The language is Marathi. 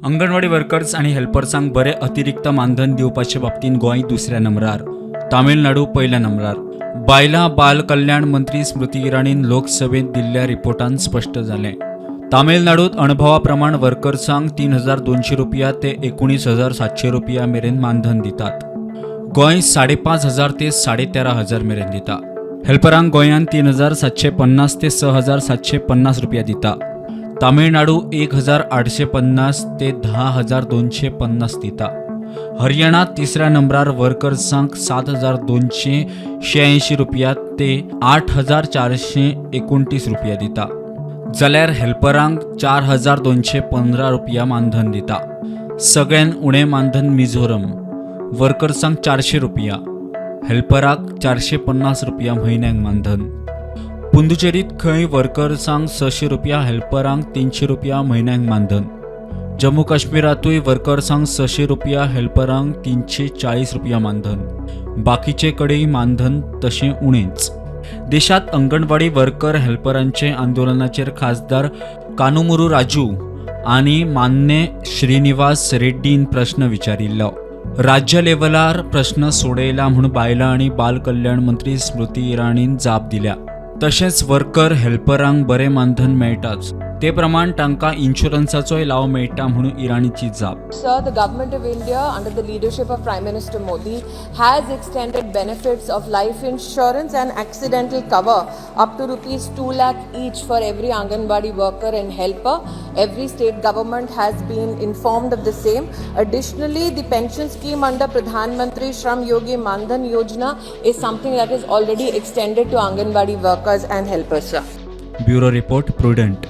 अंगणवाडी वर्कर्स आणि हेल्पर्सांक बरे अतिरिक्त मानधन दिवपाचे बाबतींत गोंय दुसऱ्या नंबरार, तामिळनाडू पहिल्या नंबरार. बायलां बाल कल्याण मंत्री स्मृती इराणीन लोकसभेत दिल्ल्या रिपोर्टांत स्पश्ट जालें. तामिळनाडूत अणभवा प्रमाण वर्कर्सांक 3,200 रुपया ते 19,700 रुपया मेरेन मानधन दितात. गोंय 5,500 ते 13,500 मेरेन दिता. हेल्परांक गोंयांत 3,750 ते 6,750 रुपया दिता. तामिळनाडू 1,850 ते 10,250 दिता. हरियाणा तिसऱ्या नंबरार वर्कर्सांक 7,286 रुपया ते 8,429 रुपया दिता. जाल्यार हेल्परांक 4,215 रुपया मानधन दिता. सगळ्यान उणें मानधन मिझोरम. वर्कर्सांक 400 रुपया, हेल्पराक 450 रुपया म्हयन्याक मानधन. पुंदुचेरीत खंय वर्कर्सांक 600 रुपया, हेल्परांक 300 रुपया म्हयन्याक मानधन. जम्मू काश्मीरातूय वर्कर्सांक 600 रुपया, हेल्परांक 340 रुपया मानधन. बाकीचे कडेय मानधन तशें उणेंच. देशात अंगणवाडी वर्कर हेल्परांचे आंदोलनाचेर खासदार कानुमुरू राजू आनी मान्य श्रीनिवास रेड्डीन प्रश्न विचारिल्लो. राज्य लेव्हलार प्रश्न सोडयला म्हूण बायलां आनी बाल कल्याण मंत्री स्मृती इराणीन जाप दिल्या. तशेंच वर्कर हेल्परांक बरें मानधन मेळटाच, ते प्रमाण तांकां इन्शुरन्साचोय लाव मेळटा म्हणून इराणीची जाप. Sir, the Government of India, under the leadership of Prime Minister Modi, has extended benefits of life insurance and accidental cover up to rupees 2 lakh each for every Anganwadi worker and helper. Every state government has been informed of the same. Additionally, the pension scheme under Pradhan Mantri Shram Yogi Mandhan Yojana is something that is already extended to Anganwadi workers and helpers, sir. Bureau report prudent.